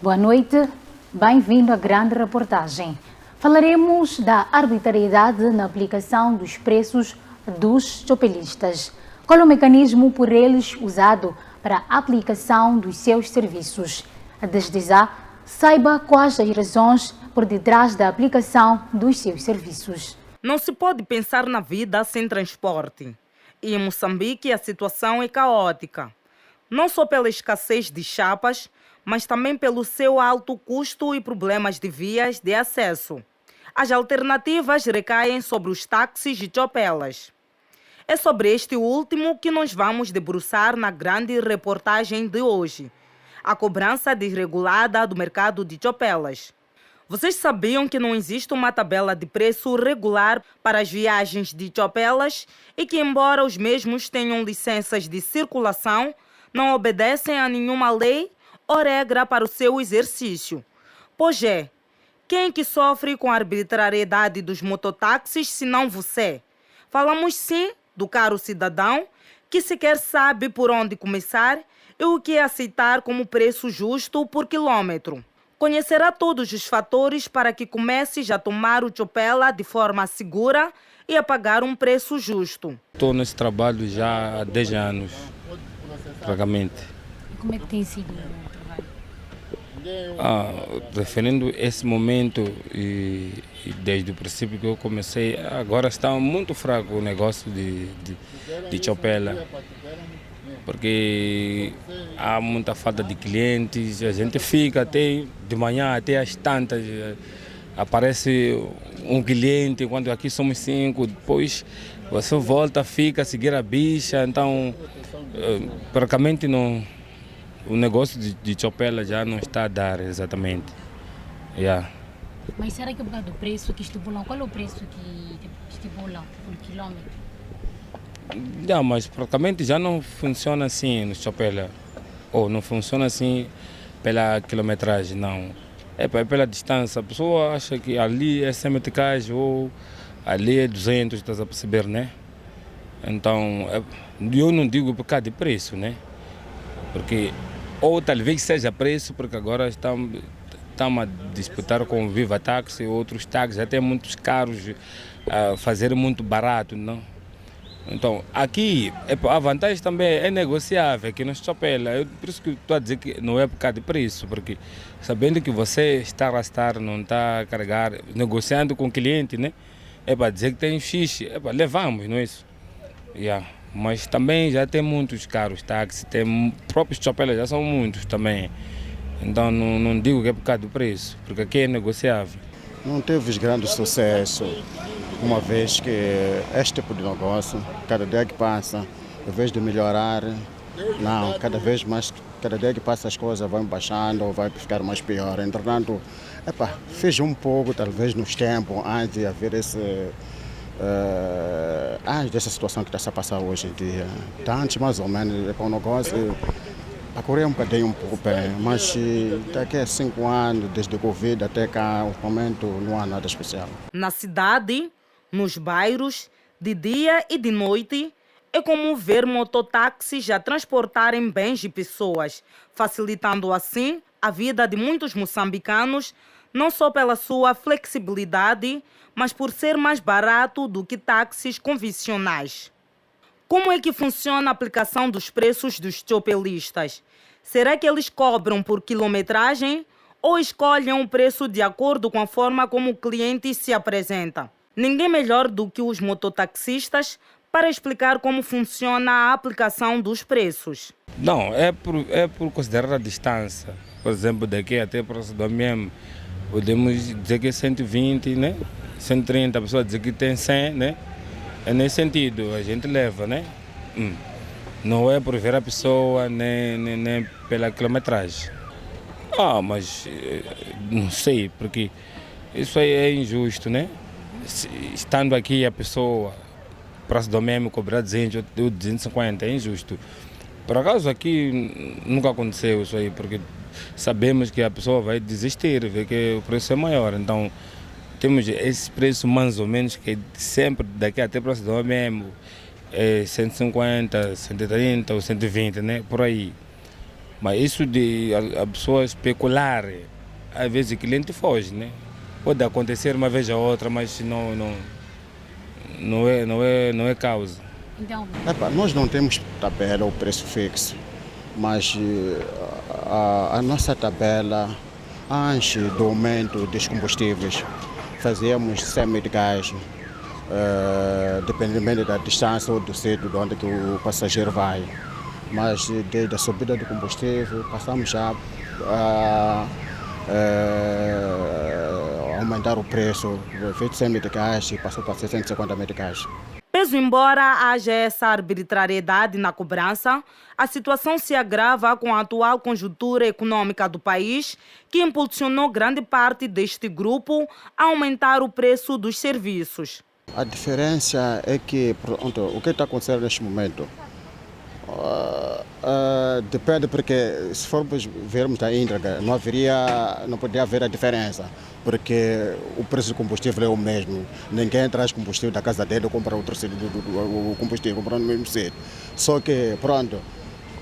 Boa noite, bem-vindo à grande reportagem. Falaremos da arbitrariedade na aplicação dos preços dos chopelistas. Qual é o mecanismo por eles usado para a aplicação dos seus serviços? Desde já, saiba quais as razões por detrás da aplicação dos seus serviços. Não se pode pensar na vida sem transporte. E em Moçambique a situação é caótica. Não só pela escassez de chapas, mas também pelo seu alto custo e problemas de vias de acesso. As alternativas recaem sobre os táxis e chopelas. É sobre este último que nós vamos debruçar na grande reportagem de hoje. A cobrança desregulada do mercado de chopelas. Vocês sabiam que não existe uma tabela de preço regular para as viagens de chopelas e que, embora os mesmos tenham licenças de circulação, não obedecem a nenhuma lei ou regra para o seu exercício? Pois é, quem que sofre com a arbitrariedade dos mototáxis se não você? Falamos sim do caro cidadão que sequer sabe por onde começar e o que aceitar como preço justo por quilômetro. Conhecerá todos os fatores para que comece a tomar o chopela de forma segura e a pagar um preço justo. Estou nesse trabalho já há 10 anos, praticamente. Como é que tem sido o trabalho? Referindo esse momento e desde o princípio que eu comecei, agora está muito fraco o negócio de chopela, porque há muita falta de clientes, a gente fica até de manhã até às tantas, aparece um cliente, enquanto aqui somos 5, depois você volta, fica a seguir a bicha, então praticamente não, o negócio de chopela já não está a dar exatamente. Mas será que é por causa do preço que estipulam? Qual é o preço que estipulam por quilômetro? Não, mas praticamente já não funciona assim no chopela, ou não funciona assim pela quilometragem, não. É pela distância, a pessoa acha que ali é 100 meticais ou ali é 200, estás a perceber, né? Então, eu não digo por causa de preço, né? Porque, ou talvez seja preço, porque agora estamos a disputar com o Viva Táxi, outros táxis, até muitos caros, fazer muito barato, não? Então, aqui, a vantagem também é negociável, aqui no chopela. Por isso que estou a dizer que não é por causa de preço, porque sabendo que você está a arrastar, não está a carregar, negociando com o cliente, né? É para dizer que tem fixe, levamos, não é isso? Mas também já tem muitos caros táxis, tem próprios chopelas, já são muitos também. Então não digo que é por causa do preço, porque aqui é negociável. Não teve grande sucesso, uma vez que este tipo de negócio, cada dia que passa, em vez de melhorar, não, cada dia que passa as coisas vão baixando ou vai ficar mais pior. Entretanto, fez um pouco, talvez nos tempos, antes de haver dessa situação que está a passar hoje em dia. Antes, mais ou menos, o negócio a correr um bocadinho um pouco bem, mas daqui a 5 anos, desde o Covid até cá, o momento não há nada especial. Na cidade, nos bairros, de dia e de noite, é comum ver mototáxis a transportarem bens e pessoas, facilitando assim a vida de muitos moçambicanos, não só pela sua flexibilidade, mas por ser mais barato do que táxis convencionais. Como é que funciona a aplicação dos preços dos chopelistas? Será que eles cobram por quilometragem ou escolhem o preço de acordo com a forma como o cliente se apresenta? Ninguém melhor do que os mototaxistas para explicar como funciona a aplicação dos preços. Não, é por considerar a distância. Por exemplo, daqui até para o mesmo, podemos dizer que é 120, né? 130, a pessoa dizer que tem 100, né? É nesse sentido, a gente leva, né? Não é por ver a pessoa, nem pela quilometragem. Mas não sei, porque isso aí é injusto, né? Estando aqui a pessoa, Praça do Memo, cobrar 200 ou 250, é injusto. Por acaso aqui nunca aconteceu isso aí, porque sabemos que a pessoa vai desistir, vê que o preço é maior, então temos esse preço mais ou menos que sempre daqui até Praça do Memo é 150, 130 ou 120, né? Por aí. Mas isso de a pessoa especular, às vezes o cliente foge, né? Pode acontecer uma vez ou outra, mas não é causa. Então, Nós não temos tabela ou preço fixo, mas a nossa tabela, antes do aumento dos combustíveis, fazíamos semi de gás, dependendo da distância ou do sítio de onde que o passageiro vai. Mas desde a subida do combustível, passamos já a aumentar o preço, feito semi de gás e passou para 650 meticais. Mesmo embora haja essa arbitrariedade na cobrança, a situação se agrava com a atual conjuntura econômica do país, que impulsionou grande parte deste grupo a aumentar o preço dos serviços. A diferença é que, pronto, o que está acontecendo neste momento depende, porque se formos vermos da íntegra, não poderia haver a diferença, porque o preço do combustível é o mesmo. Ninguém traz combustível da casa dele ou compra outro sítio do combustível, compra no mesmo sítio. Só que, pronto,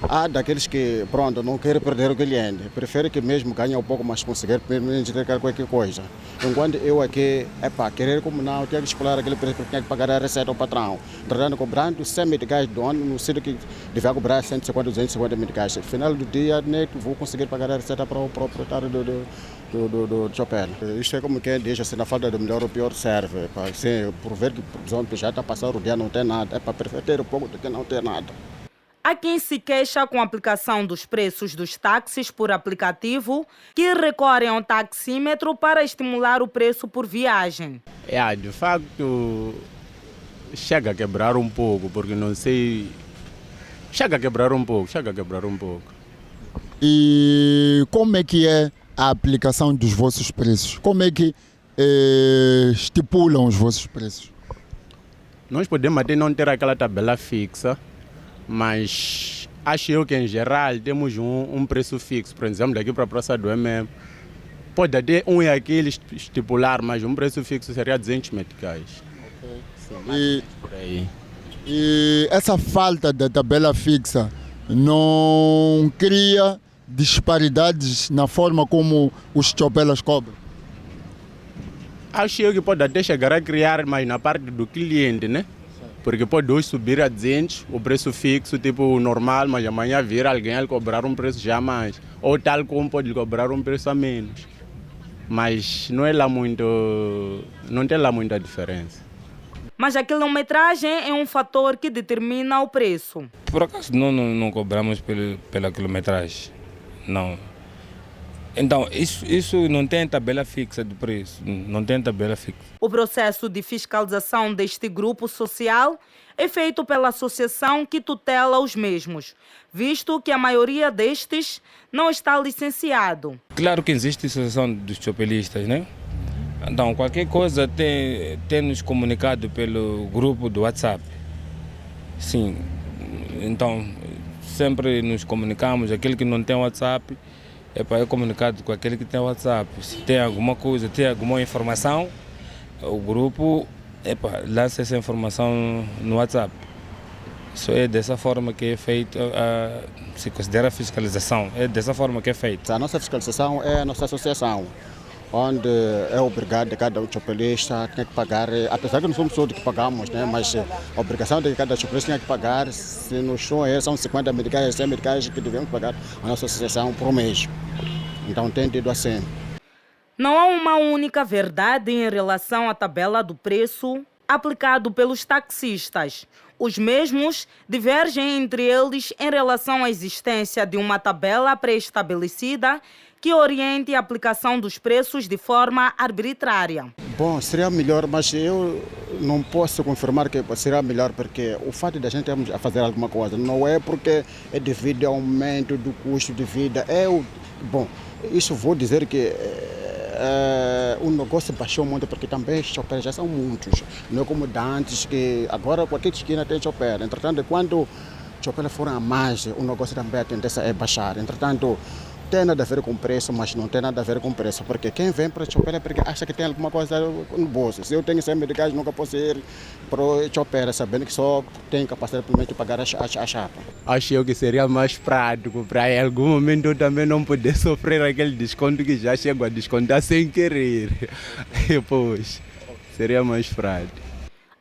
há daqueles que, pronto, não querem perder o cliente, prefere que mesmo ganhe um pouco, mas conseguir entregar qualquer coisa. Enquanto eu aqui, querer como não, tinha que explorar aquele preço porque tinha que pagar a receita ao patrão. Tratando, cobrando 100 meticais do ano, no sítio que devia cobrar 150, 250 meticais. No final do dia, nem vou conseguir pagar a receita para o proprietário do chopper. Isto é como quem diz, assim, na falta do melhor, o pior serve. Assim, por ver que, por exemplo, já está passando o dia, não tem nada. É para preferir ter um pouco do que não ter nada. Há quem se queixa com a aplicação dos preços dos táxis por aplicativo, que recorrem ao taxímetro para estimular o preço por viagem. De facto, chega a quebrar um pouco, porque não sei... Chega a quebrar um pouco. E como é que é a aplicação dos vossos preços? Como é que estipulam os vossos preços? Nós podemos até não ter aquela tabela fixa, mas acho eu que em geral temos um preço fixo. Por exemplo, daqui para a Praça do MM, pode até e aquele estipular, mas um preço fixo seria 200 meticais. Por aí. E essa falta da tabela fixa não cria disparidades na forma como os chopelas cobram? Acho eu que pode até chegar a criar, mas na parte do cliente, né? Porque pode hoje subir a 200, o preço fixo, tipo normal, mas amanhã vir alguém a cobrar um preço já mais. Ou tal como pode cobrar um preço a menos. Mas não tem lá muita diferença. Mas a quilometragem é um fator que determina o preço. Por acaso não cobramos pela quilometragem, não. Então, isso não tem tabela fixa de preço, não tem tabela fixa. O processo de fiscalização deste grupo social é feito pela associação que tutela os mesmos, visto que a maioria destes não está licenciado. Claro que existe a associação dos chopelistas, né? Então, qualquer coisa tem nos comunicado pelo grupo do WhatsApp. Sim, então sempre nos comunicamos, aquele que não tem WhatsApp, é comunicado com aquele que tem WhatsApp. Se tem alguma coisa, tem alguma informação, o grupo lança essa informação no WhatsApp. Isso é dessa forma que é feito, se considera a fiscalização, é dessa forma que é feito. A nossa fiscalização é a nossa associação, onde é obrigado cada chopelista tem que pagar, apesar que não somos todos que pagamos, né? Mas a obrigação de cada chopelista tem que pagar, se no show são 50 meticais, 100 meticais que devemos pagar a nossa associação por mês. Então tem tido assim. Não há uma única verdade em relação à tabela do preço aplicado pelos taxistas. Os mesmos divergem entre eles em relação à existência de uma tabela pré-estabelecida que oriente a aplicação dos preços de forma arbitrária. Bom, seria melhor, mas eu não posso confirmar que seria melhor, porque o fato de a gente termos a fazer alguma coisa não é porque é devido ao aumento do custo de vida. Bom, isso vou dizer que o negócio baixou muito, porque também os choperes já são muitos. Não é como antes, que agora qualquer esquina tem choper. Entretanto, quando os choperes forem a mais, o negócio também a tendência é baixar. Entretanto, tem nada a ver com preço, mas não tem nada a ver com preço, porque quem vem para o Chopper é porque acha que tem alguma coisa no bolso. Se eu tenho 100 medicais, nunca posso ir para o Chopper, sabendo que só tenho capacidade de pagar a chapa. Acho eu que seria mais prático para em algum momento eu também não poder sofrer aquele desconto que já chego a descontar sem querer. Depois, seria mais prático.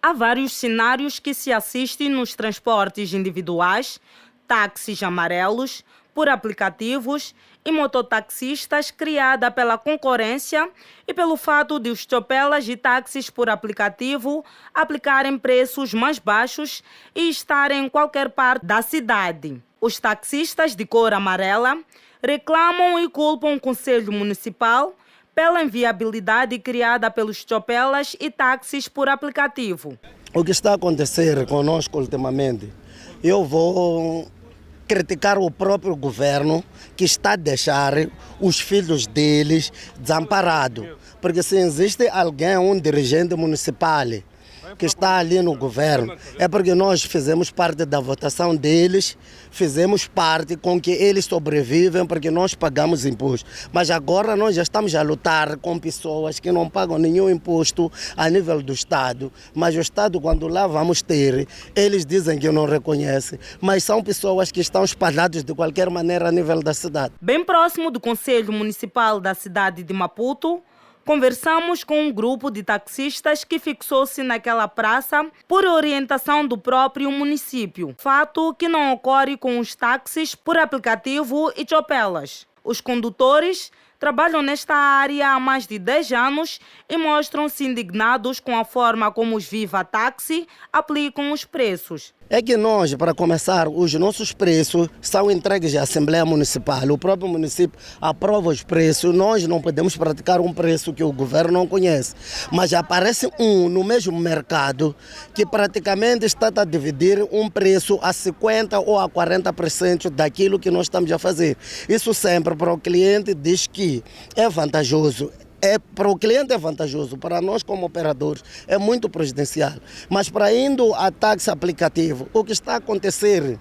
Há vários cenários que se assistem nos transportes individuais, táxis amarelos, por aplicativos e mototaxistas, criada pela concorrência e pelo fato de os chopelas e táxis por aplicativo aplicarem preços mais baixos e estarem em qualquer parte da cidade. Os taxistas de cor amarela reclamam e culpam o Conselho Municipal pela inviabilidade criada pelos chopelas e táxis por aplicativo. O que está a acontecer conosco ultimamente, eu vou criticar o próprio governo que está a deixar os filhos deles desamparados. Porque se existe alguém, um dirigente municipal que está ali no governo, é porque nós fizemos parte da votação deles, fizemos parte com que eles sobrevivem, porque nós pagamos imposto. Mas agora nós já estamos a lutar com pessoas que não pagam nenhum imposto a nível do Estado. Mas o Estado, quando lá vamos ter, eles dizem que não reconhecem. Mas são pessoas que estão espalhadas de qualquer maneira a nível da cidade. Bem próximo do Conselho Municipal da cidade de Maputo, conversamos com um grupo de taxistas que fixou-se naquela praça por orientação do próprio município. Fato que não ocorre com os táxis por aplicativo e chopelas. Os condutores trabalham nesta área há mais de 10 anos e mostram-se indignados com a forma como os Viva Táxi aplicam os preços. É que nós, para começar, os nossos preços são entregues à Assembleia Municipal. O próprio município aprova os preços. Nós não podemos praticar um preço que o governo não conhece. Mas aparece um no mesmo mercado que praticamente está a dividir um preço a 50% ou a 40% daquilo que nós estamos a fazer. Isso sempre para o cliente diz que é vantajoso. Para o cliente é vantajoso, para nós como operadores é muito prejudicial. Mas para indo a táxi aplicativo, o que está a acontecer?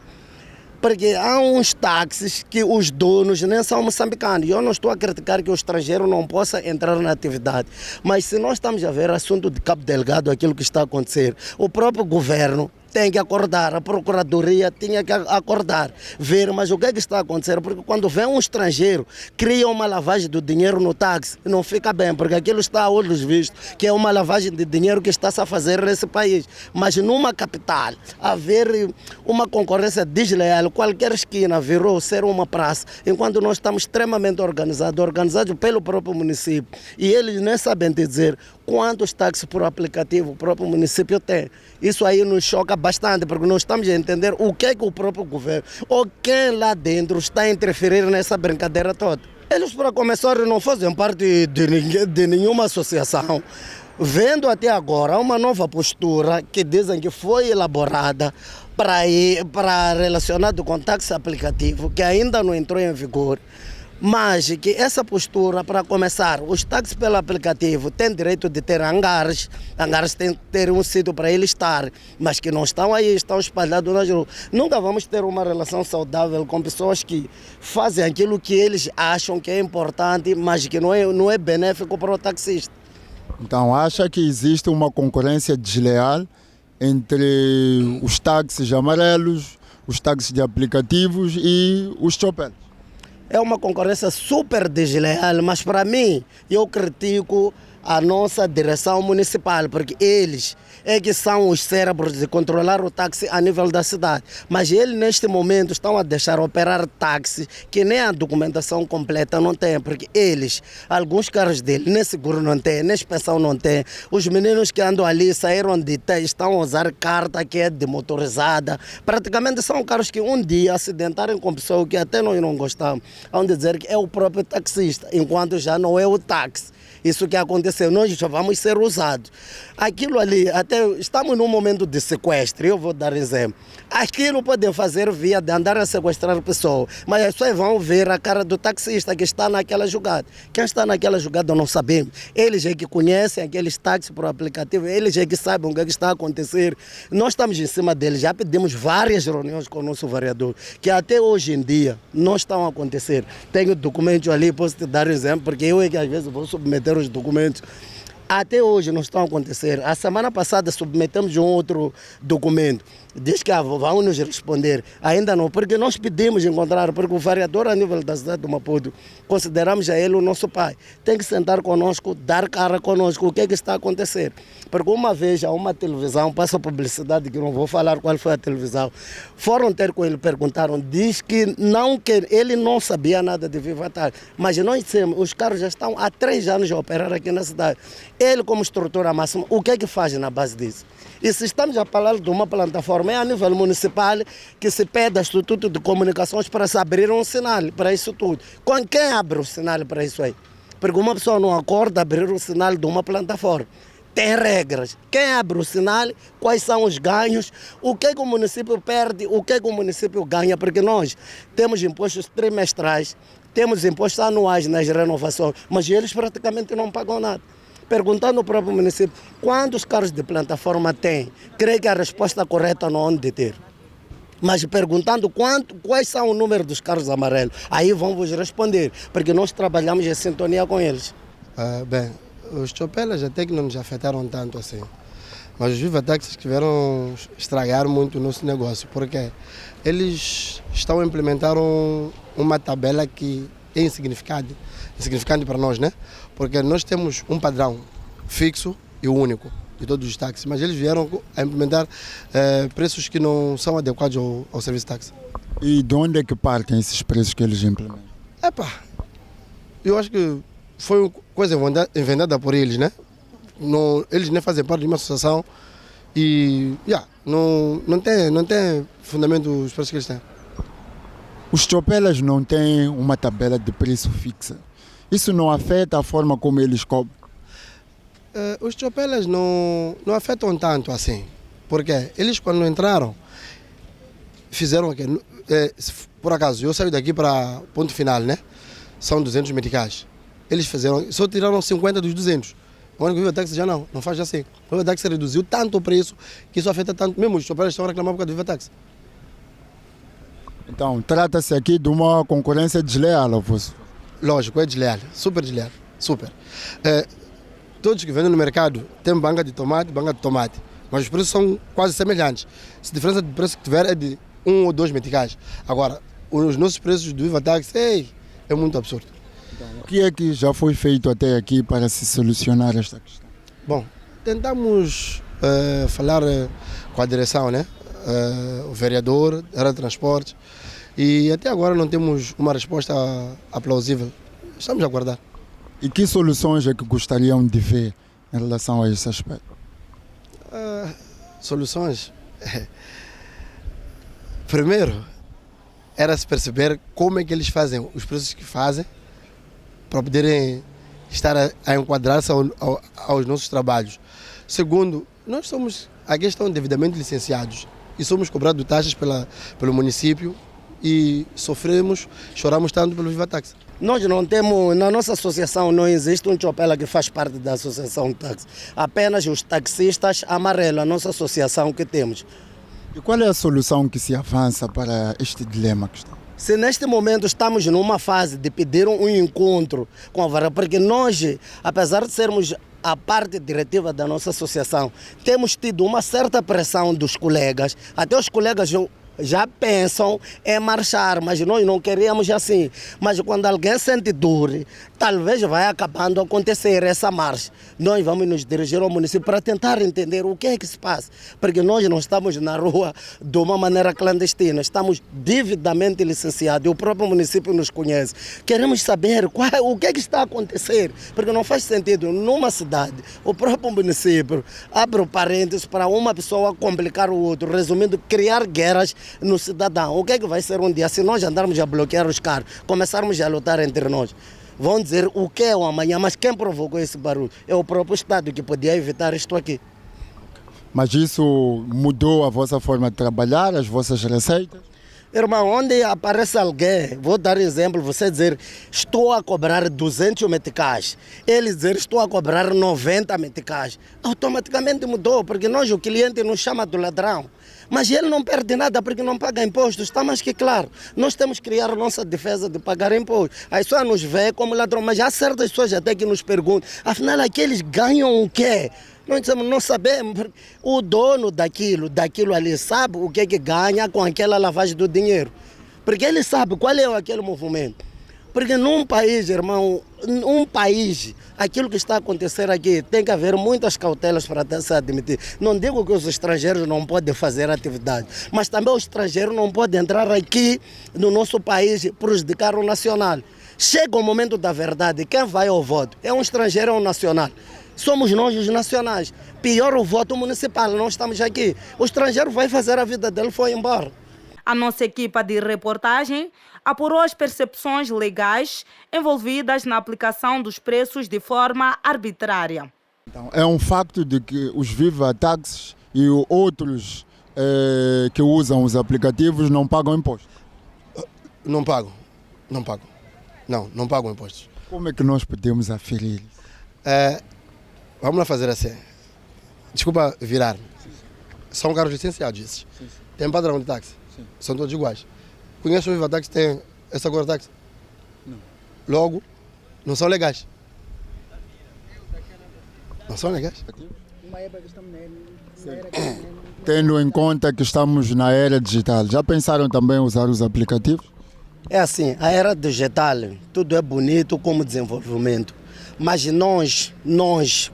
Porque há uns táxis que os donos nem são moçambicanos. Eu não estou a criticar que o estrangeiro não possa entrar na atividade. Mas se nós estamos a ver assunto de Cabo Delgado, aquilo que está a acontecer, o próprio governo tem que acordar, a Procuradoria tinha que acordar, ver, mas o que é que está a acontecer? Porque quando vem um estrangeiro, cria uma lavagem do dinheiro no táxi, não fica bem, porque aquilo está a olhos vistos, que é uma lavagem de dinheiro que está-se a fazer nesse país. Mas numa capital, haver uma concorrência desleal, qualquer esquina virou ser uma praça, enquanto nós estamos extremamente organizados pelo próprio município, e eles nem sabem dizer quantos táxis por aplicativo o próprio município tem. Isso aí nos choca bastante, porque nós estamos a entender o que é que o próprio governo ou quem lá dentro está a interferir nessa brincadeira toda. Eles, para começar, não fazem parte de nenhuma associação. Vendo até agora uma nova postura que dizem que foi elaborada para relacionado com táxi aplicativo, que ainda não entrou em vigor. Mas que essa postura, para começar, os táxis pelo aplicativo têm direito de ter hangares têm que ter um sítio para eles estar, mas que não estão aí, estão espalhados nas ruas. Nunca vamos ter uma relação saudável com pessoas que fazem aquilo que eles acham que é importante, mas que não é benéfico para o taxista. Então, acha que existe uma concorrência desleal entre os táxis amarelos, os táxis de aplicativos e os chopelas? É uma concorrência super desleal, mas para mim, eu critico a nossa direção municipal, porque eles é que são os cérebros de controlar o táxi a nível da cidade. Mas eles, neste momento, estão a deixar operar táxi que nem a documentação completa não tem, porque eles, alguns carros deles, nem seguro não tem, nem inspeção não tem. Os meninos que andam ali saíram de estão a usar carta que é de motorizada. Praticamente são carros que um dia acidentarem com pessoas que até nós não gostamos. Vão dizer que é o próprio taxista, enquanto já não é o táxi. Isso que acontece acontecer, nós já vamos ser usados. Aquilo ali, até estamos num momento de sequestro, eu vou dar exemplo. Aquilo podem fazer via de andar a sequestrar pessoas, mas as pessoas vão ver a cara do taxista que está naquela jogada. Quem está naquela jogada não sabemos. Eles é que conhecem aqueles táxis por aplicativo, eles é que sabem o que está a acontecer. Nós estamos em cima deles, já pedimos várias reuniões com o nosso vereador, que até hoje em dia não estão a acontecer. Tenho documentos ali, posso te dar exemplo, porque eu é que às vezes vou submeter os documentos. Até hoje não estão a acontecer. A semana passada submetemos um outro documento. Diz que vão nos responder. Ainda não, porque nós pedimos encontrar, porque o vereador a nível da cidade do Maputo, consideramos a ele o nosso pai. Tem que sentar conosco, dar cara conosco, o que é que está a acontecer. Porque uma vez a uma televisão, passa publicidade, que não vou falar qual foi a televisão, foram ter com ele, perguntaram, diz que ele não sabia nada de Viva Táxi. Mas nós dissemos, os carros já estão há 3 anos a operar aqui na cidade. Ele, como estrutura máxima, o que é que faz na base disso? E se estamos a falar de uma plataforma, é a nível municipal que se pede ao Instituto de Comunicações para se abrir um sinal para isso tudo. Quem abre o sinal para isso aí? Porque uma pessoa não acorda a abrir o sinal de uma plataforma. Tem regras. Quem abre o sinal, quais são os ganhos, o que o município perde, o que o município ganha, porque nós temos impostos trimestrais, temos impostos anuais nas renovações, mas eles praticamente não pagam nada. Perguntando ao próprio município quantos carros de plataforma tem, creio que a resposta correta não é de ter. Mas perguntando quais são o número dos carros amarelos, aí vão vos responder, porque nós trabalhamos em sintonia com eles. Bem, os chopelas até que não nos afetaram tanto assim, mas os Viva Táxis que vieram estragar muito o nosso negócio, porque eles estão a implementar uma tabela que é insignificante para nós, né? Porque nós temos um padrão fixo e único de todos os táxis, mas eles vieram a implementar preços que não são adequados ao serviço de táxi. E de onde é que partem esses preços que eles implementam? Eu acho que foi uma coisa inventada por eles, né? Eles nem fazem parte de uma associação e não tem fundamento os preços que eles têm. Os chopelas não têm uma tabela de preço fixa. Isso não afeta a forma como eles cobram? Os chopelas não afetam tanto assim, porque eles quando entraram, fizeram o quê? Por acaso, eu saio daqui para ponto final, né? São 200 meticais. Eles só tiraram 50 dos 200. O Viva Táxi já não faz assim. O Viva Táxi reduziu tanto o preço que isso afeta tanto. Mesmo os chopelas estão a reclamar por causa do Viva Táxi. Então, trata-se aqui de uma concorrência desleal, Alfonso? Lógico, é desleal, super desleal, super. Todos que vendem no mercado têm banca de tomate, mas os preços são quase semelhantes. Se a diferença de preço que tiver é de 1 ou 2 meticais. Agora, os nossos preços do Viva Táxi é muito absurdo. Então, o que é que já foi feito até aqui para se solucionar esta questão? Bom, tentamos falar com a direção, né? O vereador, a área de transporte, e até agora não temos uma resposta plausível. Estamos a aguardar. E que soluções é que gostariam de ver em relação a esse aspecto? Soluções? Primeiro, era se perceber como é que eles fazem os preços que fazem para poderem estar a enquadrar-se aos nossos trabalhos. Segundo, nós somos, aqui estão devidamente licenciados e somos cobrados taxas pelo município e choramos tanto pelo Viva Táxi. Nós não temos, na nossa associação não existe um chopela que faz parte da associação de táxi. Apenas os taxistas amarelos, a nossa associação que temos. E qual é a solução que se avança para este dilema que está? Se neste momento estamos numa fase de pedir um encontro com a vara, porque nós, apesar de sermos a parte diretiva da nossa associação, temos tido uma certa pressão dos colegas, até os colegas já pensam em marchar, mas nós não queríamos assim. Mas quando alguém sente dor, talvez vai acabando acontecer essa marcha. Nós vamos nos dirigir ao município para tentar entender o que é que se passa, porque nós não estamos na rua de uma maneira clandestina, estamos devidamente licenciados e o próprio município nos conhece. Queremos saber o que é que está a acontecer, porque não faz sentido numa cidade, o próprio município abre o parênteses para uma pessoa complicar o outro, resumindo, criar guerras no cidadão. O que é que vai ser um dia se nós andarmos a bloquear os carros, começarmos a lutar entre nós? Vão dizer o que é o amanhã, mas quem provocou esse barulho? É o próprio Estado que podia evitar isto aqui. Mas isso mudou a vossa forma de trabalhar, as vossas receitas? Irmão, onde aparece alguém, vou dar exemplo, você dizer estou a cobrar 200 meticais, ele dizer estou a cobrar 90 meticais, automaticamente mudou, porque nós, o cliente nos chama do ladrão. Mas ele não perde nada porque não paga impostos, está mais que claro. Nós temos que criar a nossa defesa de pagar impostos. Aí só nos vê como ladrão, mas há certas pessoas até que nos perguntam, afinal aqueles ganham o quê? Nós dizemos, não sabemos, o dono daquilo ali sabe o que é que ganha com aquela lavagem do dinheiro. Porque ele sabe qual é aquele movimento. Porque num país, irmão, aquilo que está a acontecer aqui, tem que haver muitas cautelas para se admitir. Não digo que os estrangeiros não podem fazer atividade, mas também os estrangeiros não podem entrar aqui no nosso país e prejudicar o nacional. Chega o momento da verdade, quem vai ao voto? É um estrangeiro ou um nacional? Somos nós os nacionais. Pior o voto municipal, nós estamos aqui. O estrangeiro vai fazer a vida dele, foi embora. A nossa equipa de reportagem apurou as percepções legais envolvidas na aplicação dos preços de forma arbitrária. Então, é um facto de que os Viva Táxis e outros que usam os aplicativos não pagam impostos? Não pagam. Não pagam impostos. Como é que nós podemos aferir? Vamos lá fazer assim. Desculpa virar-me. São carros licenciados esses. Tem padrão de táxi. Sim. São todos iguais. Conhece o Viva Táxi? Tem essa cor de táxi? Não. Logo, não são legais. Não são legais. Tendo em conta que estamos na era digital, já pensaram também em usar os aplicativos? É assim, a era digital, tudo é bonito como desenvolvimento. Mas nós,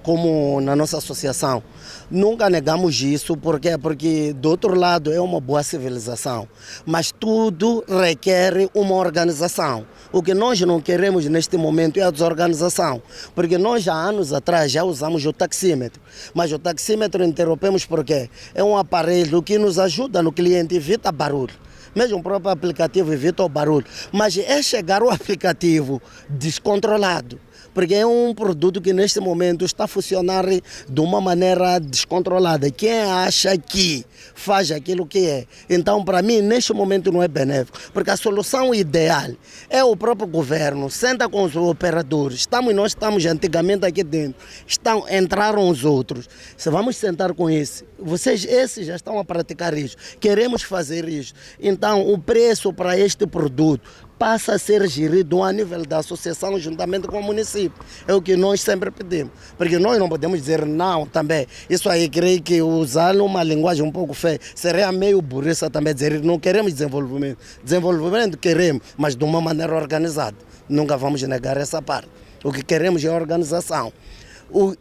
como na nossa associação, nunca negamos isso. Por quê? Porque, do outro lado, é uma boa civilização. Mas tudo requer uma organização. O que nós não queremos neste momento é a desorganização. Porque nós, há anos atrás, já usamos o taxímetro. Mas o taxímetro interrompemos por quê? É um aparelho que nos ajuda no cliente, evita barulho. Mesmo o próprio aplicativo evita o barulho. Mas é chegar o aplicativo descontrolado. Porque é um produto que neste momento está a funcionar de uma maneira descontrolada. Quem acha que faz aquilo que é. Então, para mim, neste momento não é benéfico. Porque a solução ideal é o próprio governo, senta com os operadores. Nós estamos antigamente aqui dentro. Entraram os outros. Se vamos sentar com esses já estão a praticar isso. Queremos fazer isso. Então, o preço para este produto passa a ser gerido a nível da associação juntamente com o município. É o que nós sempre pedimos. Porque nós não podemos dizer não também. Isso aí, creio que usar uma linguagem um pouco feia seria meio burrice também dizer não queremos desenvolvimento. Desenvolvimento queremos, mas de uma maneira organizada. Nunca vamos negar essa parte. O que queremos é organização.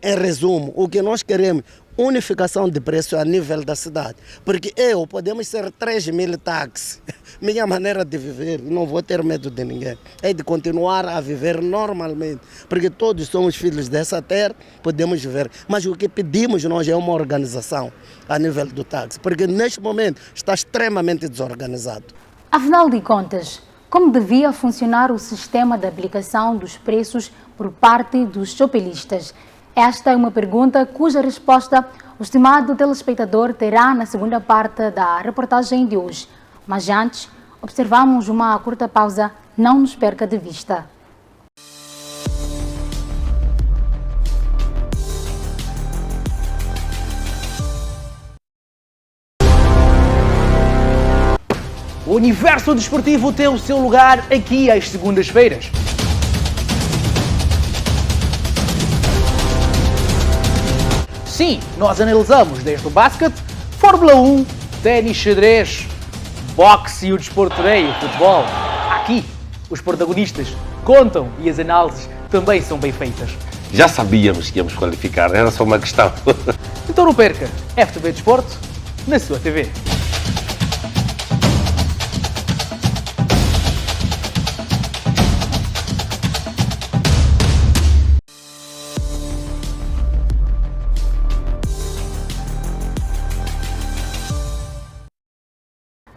Em resumo, o que nós queremos unificação de preço a nível da cidade. Porque podemos ser 3.000 táxis. Minha maneira de viver, não vou ter medo de ninguém, é de continuar a viver normalmente. Porque todos somos filhos dessa terra, podemos viver. Mas o que pedimos nós é uma organização a nível do táxi. Porque neste momento está extremamente desorganizado. Afinal de contas, como devia funcionar o sistema de aplicação dos preços por parte dos chopelistas? Esta é uma pergunta cuja resposta o estimado telespectador terá na segunda parte da reportagem de hoje. Mas antes, observamos uma curta pausa, não nos perca de vista. O universo desportivo tem o seu lugar aqui às segundas-feiras. Sim, nós analisamos desde o basquete, Fórmula 1, ténis, xadrez, boxe e o desporto rei, o futebol. Aqui, os protagonistas contam e as análises também são bem feitas. Já sabíamos que íamos qualificar, era só uma questão. Então não perca, FTV Desporto, na sua TV.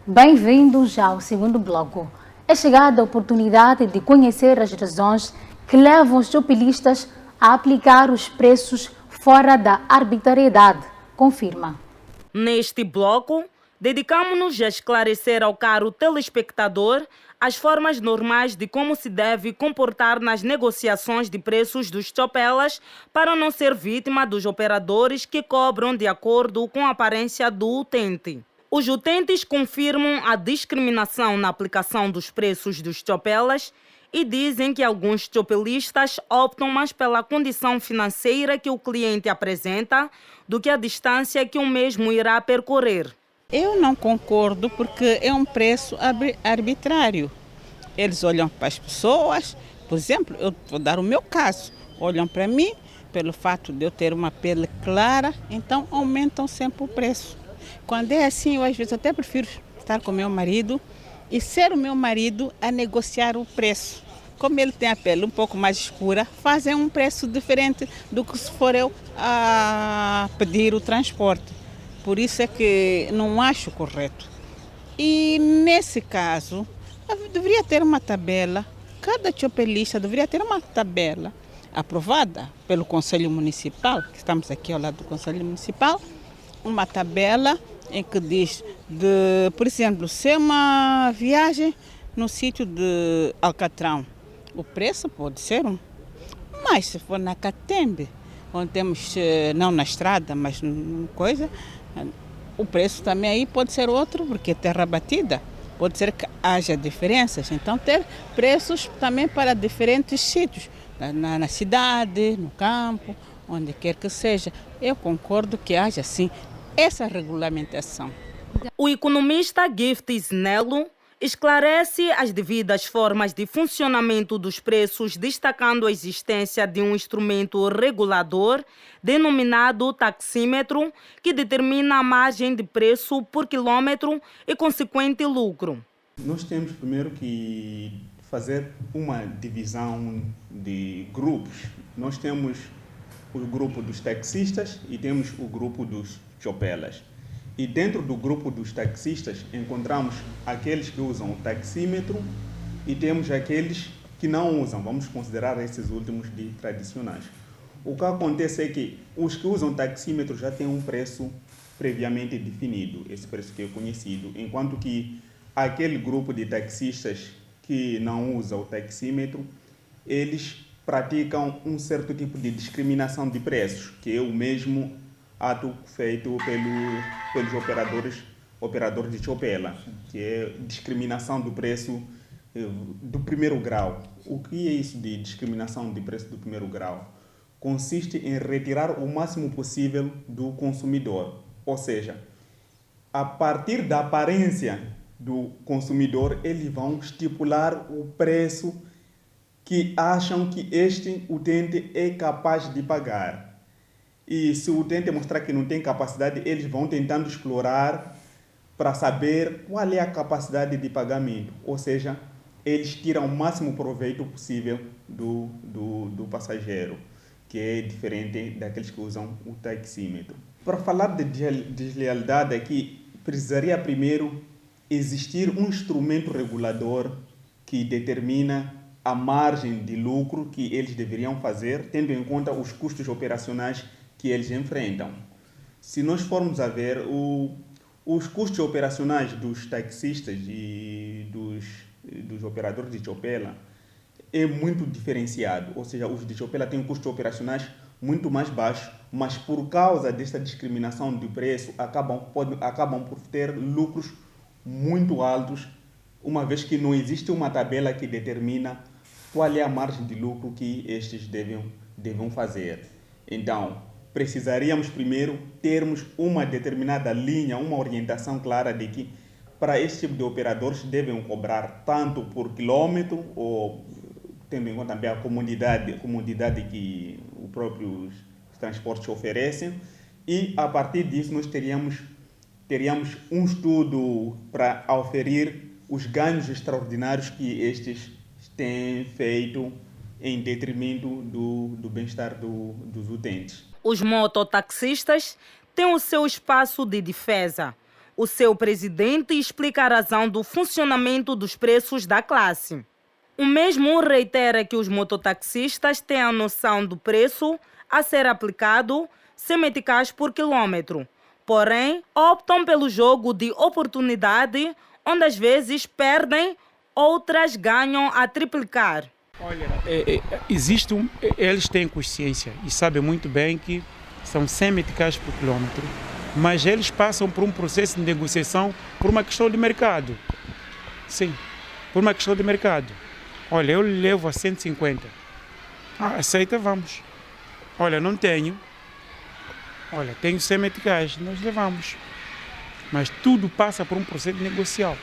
Bem-vindos ao segundo bloco. É chegada a oportunidade de conhecer as razões que levam os chopelistas a aplicar os preços fora da arbitrariedade, confirma. Neste bloco, dedicamos-nos a esclarecer ao caro telespectador as formas normais de como se deve comportar nas negociações de preços dos chopelas para não ser vítima dos operadores que cobram de acordo com a aparência do utente. Os utentes confirmam a discriminação na aplicação dos preços dos chopelas e dizem que alguns chopelistas optam mais pela condição financeira que o cliente apresenta do que a distância que o mesmo irá percorrer. Eu não concordo porque é um preço arbitrário. Eles olham para as pessoas, por exemplo, eu vou dar o meu caso, olham para mim, pelo fato de eu ter uma pele clara, então aumentam sempre o preço. Quando é assim, eu às vezes até prefiro estar com meu marido e ser o meu marido a negociar o preço. Como ele tem a pele um pouco mais escura, fazem um preço diferente do que se for eu a pedir o transporte. Por isso é que não acho correto. E nesse caso, deveria ter uma tabela, cada chopelista deveria ter uma tabela aprovada pelo Conselho Municipal, que estamos aqui ao lado do Conselho Municipal, uma tabela em que diz, por exemplo, se é uma viagem no sítio de Alcatrão, o preço pode ser um. Mas se for na Catembe, onde temos, não na estrada, mas coisa, o preço também aí pode ser outro, porque é terra batida. Pode ser que haja diferenças. Então, ter preços também para diferentes sítios, na cidade, no campo, onde quer que seja. Eu concordo que haja, sim, essa regulamentação. O economista Gift Nelo esclarece as devidas formas de funcionamento dos preços, destacando a existência de um instrumento regulador denominado taxímetro, que determina a margem de preço por quilômetro e consequente lucro. Nós temos primeiro que fazer uma divisão de grupos. Nós temos o grupo dos taxistas e temos o grupo dos chopelas. E dentro do grupo dos taxistas encontramos aqueles que usam o taxímetro e temos aqueles que não usam. Vamos considerar esses últimos de tradicionais. O que acontece é que os que usam taxímetro já têm um preço previamente definido, esse preço que é conhecido, enquanto que aquele grupo de taxistas que não usa o taxímetro, eles praticam um certo tipo de discriminação de preços, que é o mesmo ato feito pelos operadores de chopela, que é discriminação do preço do primeiro grau. O que é isso de discriminação de preço do primeiro grau? Consiste em retirar o máximo possível do consumidor, ou seja, a partir da aparência do consumidor, eles vão estipular o preço que acham que este utente é capaz de pagar. E se o utente mostrar que não tem capacidade, eles vão tentando explorar para saber qual é a capacidade de pagamento. Ou seja, eles tiram o máximo proveito possível do passageiro, que é diferente daqueles que usam o taxímetro. Para falar de deslealdade aqui, precisaria primeiro existir um instrumento regulador que determina a margem de lucro que eles deveriam fazer, tendo em conta os custos operacionais que eles enfrentam. Se nós formos a ver, os custos operacionais dos taxistas e dos operadores de chopela é muito diferenciado, ou seja, os de chopela têm custos operacionais muito mais baixos, mas por causa desta discriminação de preço, acabam por ter lucros muito altos, uma vez que não existe uma tabela que determina qual é a margem de lucro que estes devem fazer. Então, precisaríamos primeiro termos uma determinada linha, uma orientação clara de que para este tipo de operadores devem cobrar tanto por quilômetro, ou tendo em conta também a comodidade que os próprios transportes oferecem, e a partir disso nós teríamos um estudo para oferir os ganhos extraordinários que estes têm feito em detrimento do bem-estar dos utentes. Os mototaxistas têm o seu espaço de defesa. O seu presidente explica a razão do funcionamento dos preços da classe. O mesmo reitera que os mototaxistas têm a noção do preço a ser aplicado sem meticais por quilômetro. Porém, optam pelo jogo de oportunidade, onde às vezes perdem, outras ganham a triplicar. Olha, eles têm consciência e sabem muito bem que são 100 meticais por quilômetro, mas eles passam por um processo de negociação por uma questão de mercado. Sim, por uma questão de mercado. Olha, eu levo a 150. Aceita, vamos. Olha, não tenho. Olha, tenho 100 meticais, nós levamos. Mas tudo passa por um processo negocial,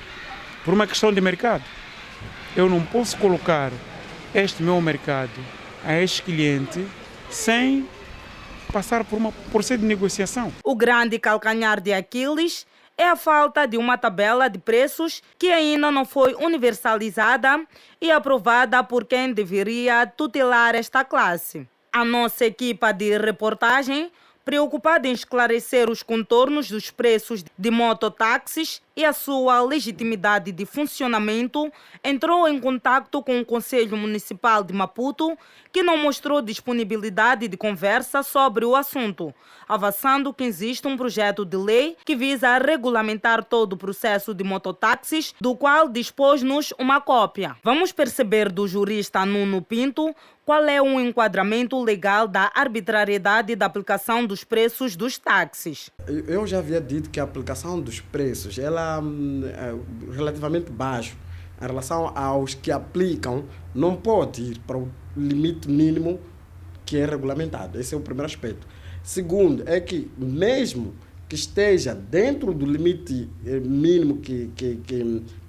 por uma questão de mercado. Eu não posso colocar este meu mercado a este cliente sem passar por um processo de negociação. O grande calcanhar de Aquiles é a falta de uma tabela de preços que ainda não foi universalizada e aprovada por quem deveria tutelar esta classe. A nossa equipa de reportagem, preocupada em esclarecer os contornos dos preços de mototáxis e a sua legitimidade de funcionamento, entrou em contato com o Conselho Municipal de Maputo, que não mostrou disponibilidade de conversa sobre o assunto, avançando que existe um projeto de lei que visa regulamentar todo o processo de mototáxis, do qual dispôs-nos uma cópia. Vamos perceber do jurista Nuno Pinto qual é o enquadramento legal da arbitrariedade da aplicação dos preços dos táxis. Eu já havia dito que a aplicação dos preços ela é relativamente baixo em relação aos que aplicam, não pode ir para o limite mínimo que é regulamentado. Esse é o primeiro aspecto. Segundo, é que mesmo que esteja dentro do limite mínimo que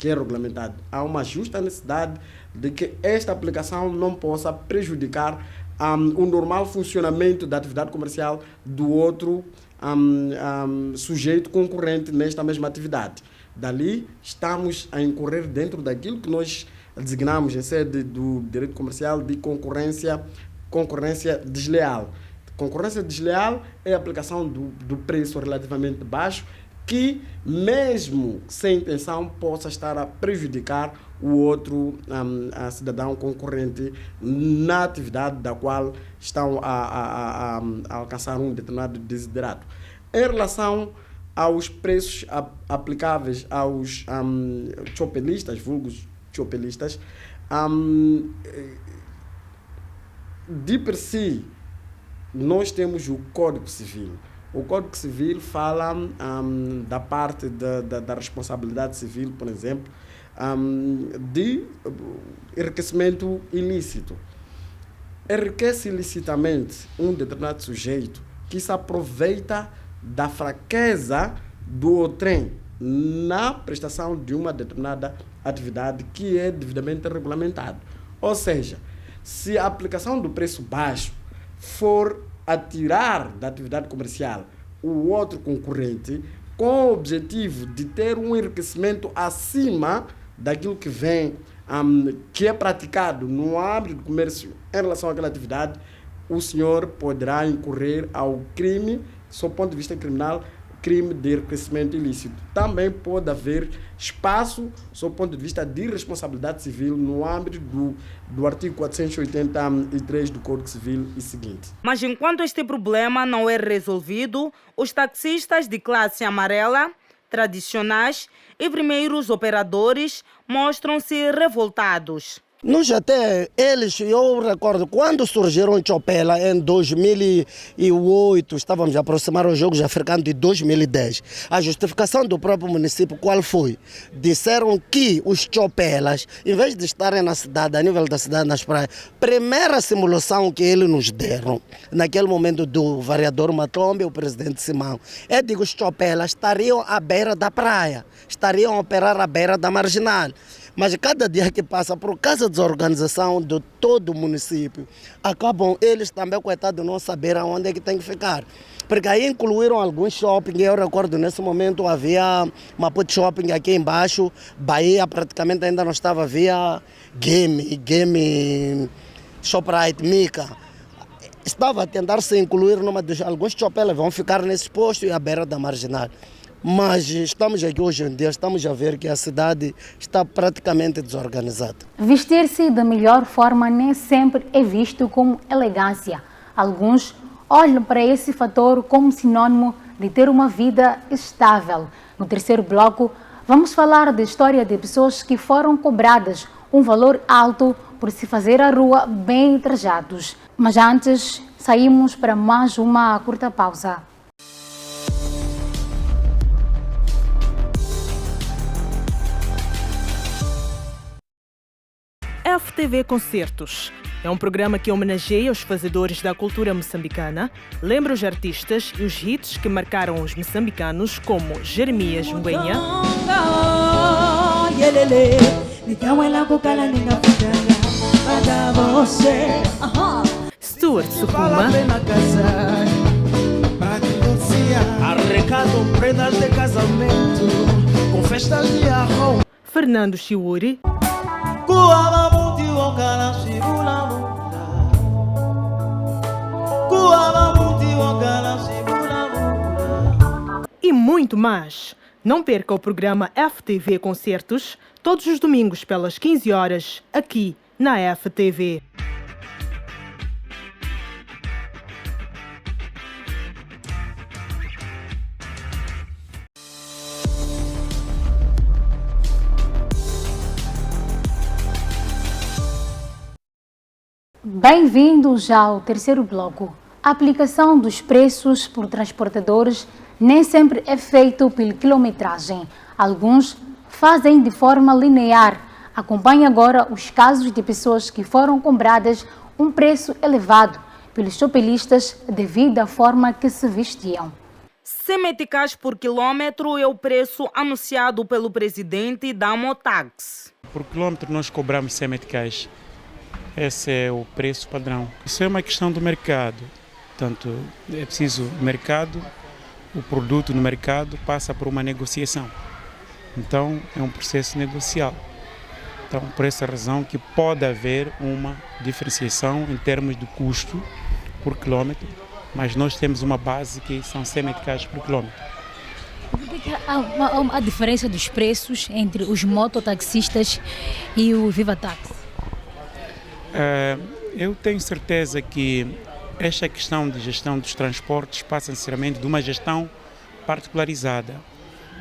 é regulamentado, há uma justa necessidade de que esta aplicação não possa prejudicar o normal funcionamento da atividade comercial do outro sujeito concorrente nesta mesma atividade. Dali, estamos a incorrer dentro daquilo que nós designamos em sede do direito comercial de concorrência desleal. Concorrência desleal é a aplicação do preço relativamente baixo que, mesmo sem intenção, possa estar a prejudicar o outro cidadão concorrente na atividade da qual estão a alcançar um determinado desiderato. Em relação aos preços aplicáveis aos chopelistas, vulgos chopelistas, de per si, nós temos o Código Civil. O Código Civil fala da parte da responsabilidade civil, por exemplo, de enriquecimento ilícito. Enriquece ilicitamente um determinado sujeito que se aproveita da fraqueza do outrem na prestação de uma determinada atividade que é devidamente regulamentada. Ou seja, se a aplicação do preço baixo for a tirar da atividade comercial o outro concorrente com o objetivo de ter um enriquecimento acima daquilo que vem, que é praticado no âmbito do comércio em relação àquela atividade, o senhor poderá incorrer ao crime, sob o ponto de vista criminal, crime de enriquecimento ilícito. Também pode haver espaço, sob o ponto de vista de responsabilidade civil, no âmbito do artigo 483 do Código Civil e seguinte. Mas enquanto este problema não é resolvido, os taxistas de classe amarela, tradicionais e primeiros operadores mostram-se revoltados. Nós até, eu recordo, quando surgiram em Chopela em 2008, estávamos a aproximar os Jogos Africanos de 2010. A justificação do próprio município qual foi? Disseram que os Chopelas, em vez de estarem na cidade, a nível da cidade, nas praias, primeira simulação que eles nos deram, naquele momento do vereador Matombe e o presidente Simão, que os Chopelas estariam à beira da praia, estariam a operar à beira da marginal. Mas cada dia que passa, por causa da desorganização de todo o município, acabam eles também, coitados, não saber aonde é que tem que ficar. Porque aí incluíram alguns shopping, eu recordo nesse momento havia Maputo Shopping aqui embaixo, Bahia praticamente ainda não estava, havia Game, Shoprite, Mica. Estava a tentar se incluir alguns Chopelas vão ficar nesse posto e à beira da marginal. Mas estamos aqui hoje em dia, estamos a ver que a cidade está praticamente desorganizada. Vestir-se da melhor forma nem sempre é visto como elegância. Alguns olham para esse fator como sinônimo de ter uma vida estável. No terceiro bloco, vamos falar da história de pessoas que foram cobradas um valor alto por se fazer à rua bem trajados. Mas antes, saímos para mais uma curta pausa. FTV Concertos é um programa que homenageia os fazedores da cultura moçambicana, lembra os artistas e os hits que marcaram os moçambicanos, como Jeremias Mbenha, Stuart Sukuma, arrecado prendas de casamento com festas de arrom, Fernando Chiuri, e muito mais. Não perca o programa FTV Concertos todos os domingos pelas 15 horas aqui na FTV. Bem-vindos ao terceiro bloco. A aplicação dos preços por transportadores nem sempre é feita pela quilometragem. Alguns fazem de forma linear. Acompanhe agora os casos de pessoas que foram cobradas um preço elevado pelos chopelistas devido à forma que se vestiam. 100 meticais por quilômetro é o preço anunciado pelo presidente da Motax. Por quilômetro nós cobramos 100 meticais. Esse é o preço padrão. Isso é uma questão do mercado. Portanto, é preciso o mercado, o produto no mercado passa por uma negociação. Então, é um processo negocial. Então, por essa razão que pode haver uma diferenciação em termos de custo por quilômetro, mas nós temos uma base que são 100 meticais por quilômetro. Por que há a diferença dos preços entre os mototaxistas e o Viva Táxi? Eu tenho certeza que esta questão de gestão dos transportes passa necessariamente de uma gestão particularizada.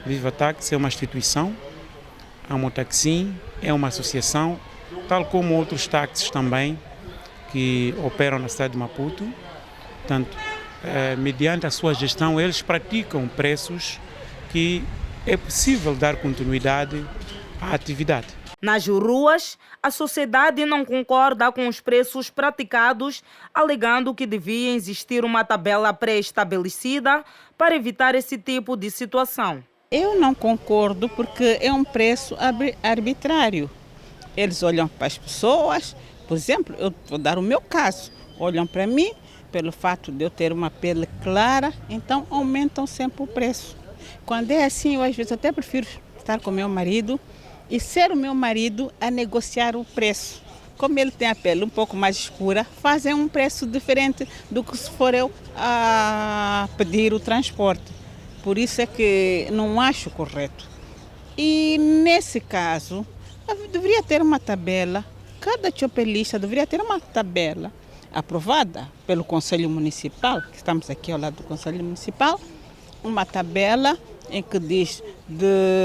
Viva Táxi é uma instituição, a Motaxim é uma associação, tal como outros táxis também que operam na cidade de Maputo. Portanto, mediante a sua gestão, eles praticam preços que é possível dar continuidade à atividade. Nas ruas, a sociedade não concorda com os preços praticados, alegando que devia existir uma tabela pré-estabelecida para evitar esse tipo de situação. Eu não concordo porque é um preço arbitrário. Eles olham para as pessoas, por exemplo, eu vou dar o meu caso, olham para mim, pelo fato de eu ter uma pele clara, então aumentam sempre o preço. Quando é assim, eu às vezes até prefiro estar com meu marido e ser o meu marido a negociar o preço. Como ele tem a pele um pouco mais escura, fazem um preço diferente do que se for eu a pedir o transporte. Por isso é que não acho correto. E nesse caso, deveria ter uma tabela, cada chopelista deveria ter uma tabela aprovada pelo Conselho Municipal, que estamos aqui ao lado do Conselho Municipal, uma tabela em que diz,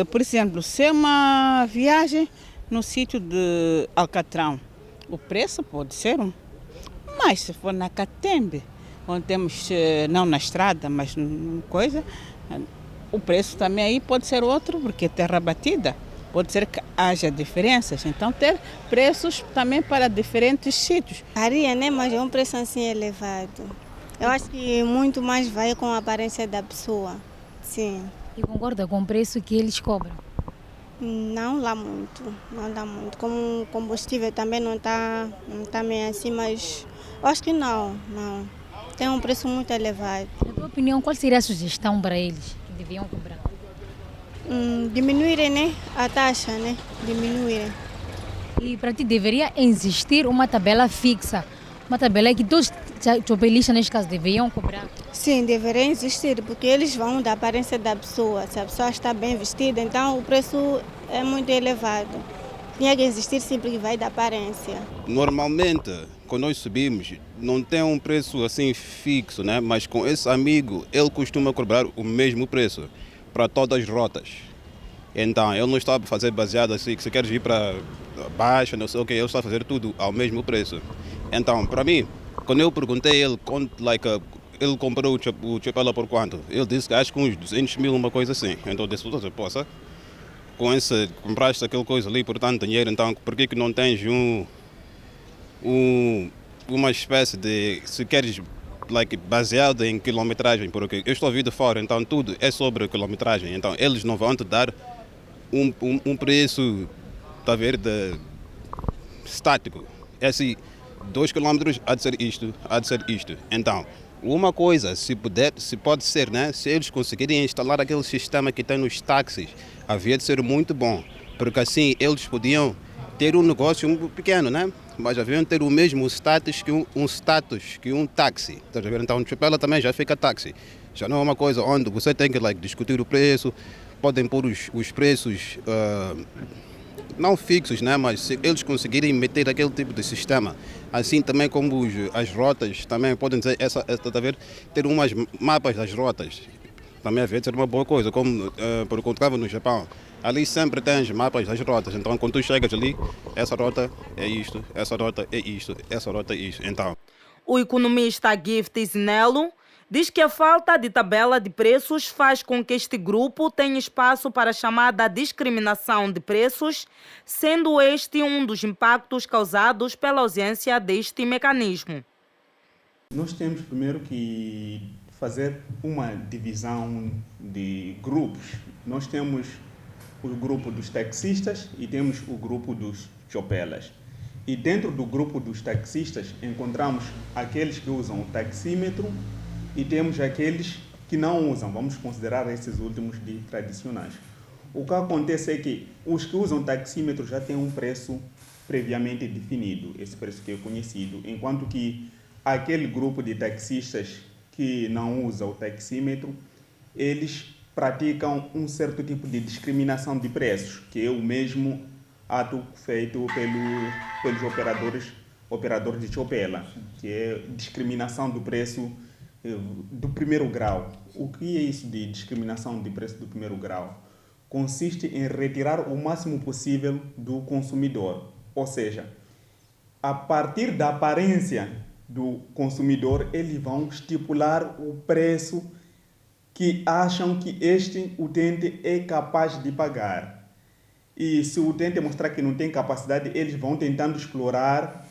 por exemplo, se é uma viagem no sítio de Alcatrão, o preço pode ser um. Mas se for na Catembe, onde temos, não na estrada, mas coisa, o preço também aí pode ser outro, porque é terra batida. Pode ser que haja diferenças, então ter preços também para diferentes sítios. Varia, né? Mas é um preço assim elevado. Eu acho que muito mais vai com a aparência da pessoa, sim. E concorda com o preço que eles cobram? Não lá muito, não dá muito. Como o combustível também não está meio assim, mas eu acho que não. Tem um preço muito elevado. Na tua opinião, qual seria a sugestão para eles que deviam cobrar? Diminuírem, né? A taxa, né? Diminuírem. E para ti deveria existir uma tabela fixa, uma tabela que todos chopelistas, neste caso, deveriam cobrar? Sim, deveriam existir, porque eles vão da aparência da pessoa. Se a pessoa está bem vestida, então o preço é muito elevado. Tinha que existir sempre que vai da aparência. Normalmente, quando nós subimos, não tem um preço assim fixo, né? Mas com esse amigo, ele costuma cobrar o mesmo preço para todas as rotas. Então, ele não está a fazer baseado assim, que se queres ir para baixo, não sei o que, ele está a fazer tudo ao mesmo preço. Então, para mim, quando eu perguntei ele, ele comprou o chapéu por quanto? Ele disse que acho que uns 200 mil, uma coisa assim. Então, eu disse, poxa, compraste aquela coisa ali por tanto dinheiro, então por que não tens uma espécie de, se queres, baseado em quilometragem, porque eu estou a vir de fora, então tudo é sobre quilometragem, então eles não vão te dar um preço, está a ver, estático. É assim, 2 km há de ser isto, há de ser isto. Então, uma coisa, se pode ser, né? Se eles conseguirem instalar aquele sistema que tem nos táxis, havia de ser muito bom, porque assim eles podiam ter um negócio pequeno, né? Mas haviam de ter o mesmo status que um táxi. Então, o Chapela também já fica táxi. Já não é uma coisa onde você tem que discutir o preço, podem pôr os preços não fixos, né? Mas se eles conseguirem meter aquele tipo de sistema, assim também como as rotas, também podem dizer, ter umas mapas das rotas, também havia de ser uma boa coisa, como por quando estava no Japão, ali sempre tens mapas das rotas, então quando tu chegas ali, essa rota é isto, essa rota é isto, essa rota é isto, então. O economista Gift Zinello diz que a falta de tabela de preços faz com que este grupo tenha espaço para a chamada discriminação de preços, sendo este um dos impactos causados pela ausência deste mecanismo. Nós temos primeiro que fazer uma divisão de grupos. Nós temos o grupo dos taxistas e temos o grupo dos chopelas. E dentro do grupo dos taxistas encontramos aqueles que usam o taxímetro e temos aqueles que não usam, vamos considerar esses últimos de tradicionais. O que acontece é que os que usam taxímetro já têm um preço previamente definido, esse preço que é conhecido, enquanto que aquele grupo de taxistas que não usa o taxímetro, eles praticam um certo tipo de discriminação de preços, que é o mesmo ato feito pelos operadores de chopela, que é discriminação do preço do primeiro grau. O que é isso de discriminação de preço do primeiro grau? Consiste em retirar o máximo possível do consumidor. Ou seja, a partir da aparência do consumidor, eles vão estipular o preço que acham que este utente é capaz de pagar. E se o utente mostrar que não tem capacidade, eles vão tentando explorar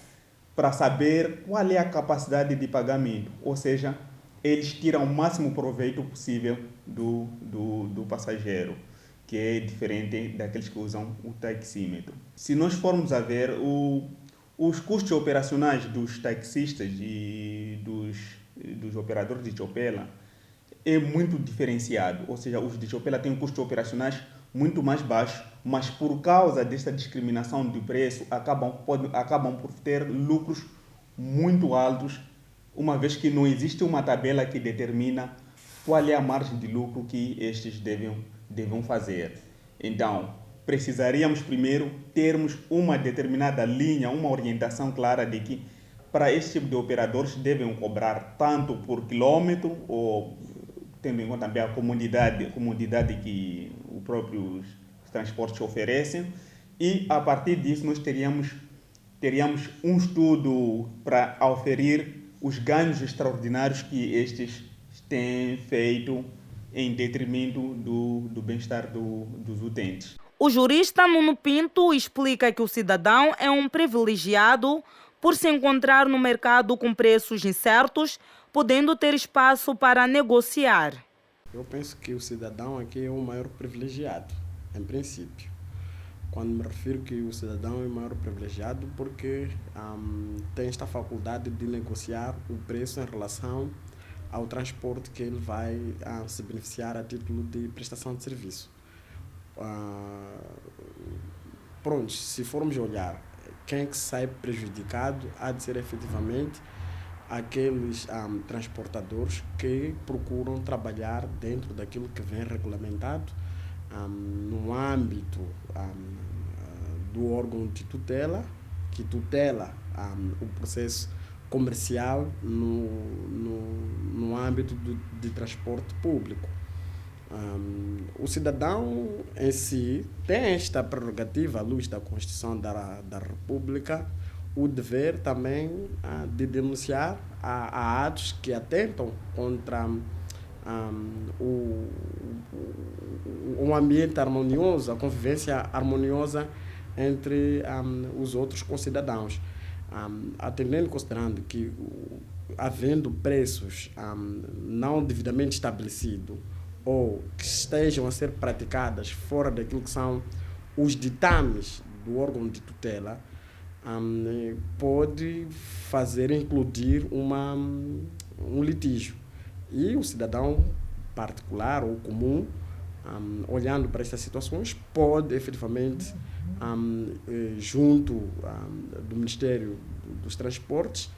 para saber qual é a capacidade de pagamento. Ou seja, eles tiram o máximo proveito possível do passageiro, que é diferente daqueles que usam o taxímetro. Se nós formos a ver os custos operacionais dos taxistas e dos operadores de chopela, é muito diferenciado. Ou seja, os de chopela têm custos operacionais muito mais baixos, mas por causa desta discriminação de preço, acabam por ter lucros muito altos, uma vez que não existe uma tabela que determina qual é a margem de lucro que estes devem fazer. Então, precisaríamos primeiro termos uma determinada linha, uma orientação clara de que para este tipo de operadores devem cobrar tanto por quilômetro, ou tendo em conta também a comodidade que os próprios transportes oferecem, e a partir disso nós teríamos um estudo para aferir os ganhos extraordinários que estes têm feito em detrimento do bem-estar dos utentes. O jurista Nuno Pinto explica que o cidadão é um privilegiado por se encontrar no mercado com preços incertos, podendo ter espaço para negociar. Eu penso que o cidadão aqui é o maior privilegiado, em princípio. Quando me refiro que o cidadão é o maior privilegiado porque tem esta faculdade de negociar o preço em relação ao transporte que ele vai se beneficiar a título de prestação de serviço. Pronto, se formos olhar, quem é que sai prejudicado há de ser efetivamente aqueles transportadores que procuram trabalhar dentro daquilo que vem regulamentado no âmbito do órgão de tutela, que tutela o processo comercial no âmbito de transporte público. O cidadão em si tem esta prerrogativa, à luz da Constituição da República, o dever também de denunciar a atos que atentam contra um ambiente harmonioso, a convivência harmoniosa entre os outros concidadãos. Atendendo e considerando que, havendo preços não devidamente estabelecidos ou que estejam a ser praticadas fora daquilo que são os ditames do órgão de tutela, pode fazer incluir um litígio. E o cidadão particular ou comum, olhando para estas situações, pode efetivamente, junto do Ministério dos Transportes,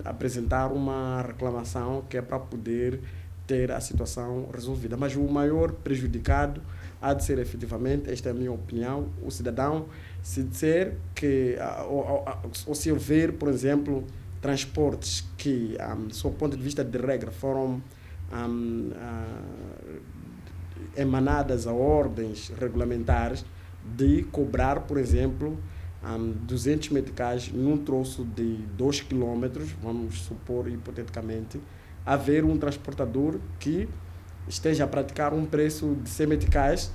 apresentar uma reclamação que é para poder ter a situação resolvida. Mas o maior prejudicado há de ser efetivamente, esta é a minha opinião, o cidadão, se disser que, ou se houver, por exemplo, transportes que, sob o ponto de vista de regra, foram emanadas a ordens regulamentares de cobrar, por exemplo, 200 meticais num troço de 2 km, vamos supor hipoteticamente, haver um transportador que esteja a praticar um preço de 100 meticais,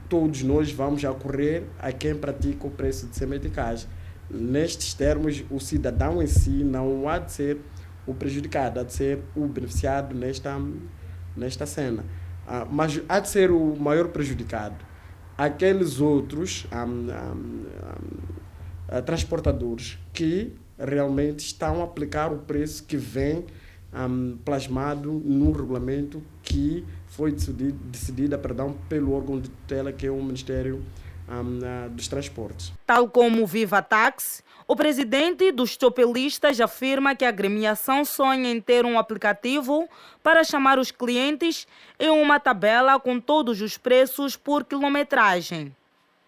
todos nós vamos acorrer a quem pratica o preço de 100 meticais. Nestes termos, o cidadão em si não há de ser o prejudicado, há de ser o beneficiado nesta cena. Mas há de ser o maior prejudicado aqueles outros transportadores que realmente estão a aplicar o preço que vem plasmado no regulamento que foi decidida pelo órgão de tutela, que é o Ministério dos Transportes. Tal como o Viva Táxi, o presidente dos chopelistas afirma que a agremiação sonha em ter um aplicativo para chamar os clientes em uma tabela com todos os preços por quilometragem.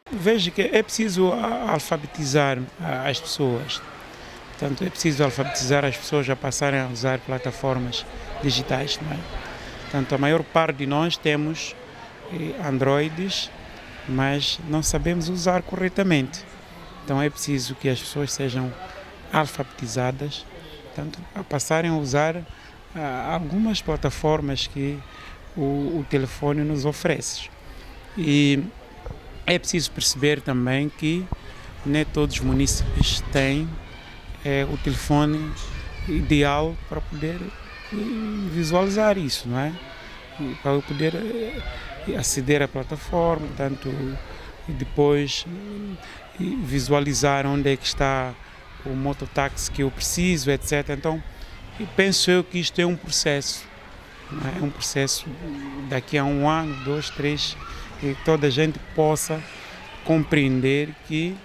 Vejo que é preciso alfabetizar as pessoas. Portanto, é preciso alfabetizar as pessoas a passarem a usar plataformas digitais. Não é? Portanto, a maior parte de nós temos Androids, mas não sabemos usar corretamente. Então é preciso que as pessoas sejam alfabetizadas, portanto, a passarem a usar algumas plataformas que o telefone nos oferece. E é preciso perceber também que nem todos os munícipes têm o telefone ideal para poder visualizar isso, não é? Para poder aceder à plataforma, portanto, e depois visualizar onde é que está o mototáxi que eu preciso, etc. Então, penso eu que isto é um processo, não é? Um processo daqui a 1 ano, 2, 3, que toda a gente possa compreender que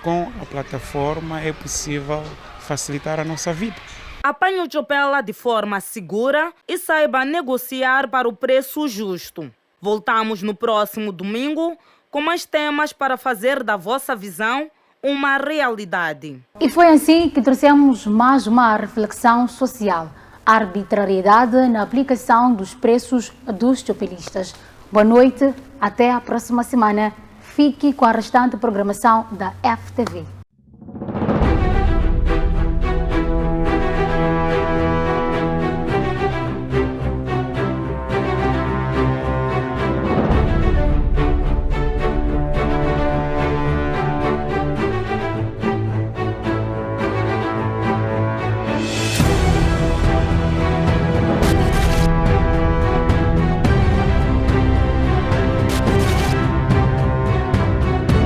com a plataforma é possível facilitar a nossa vida. Apanhe o chopela de forma segura e saiba negociar para o preço justo. Voltamos no próximo domingo com mais temas para fazer da vossa visão uma realidade. E foi assim que trouxemos mais uma reflexão social. A arbitrariedade na aplicação dos preços dos chopelistas. Boa noite, até a próxima semana. Fique com a restante programação da FTV.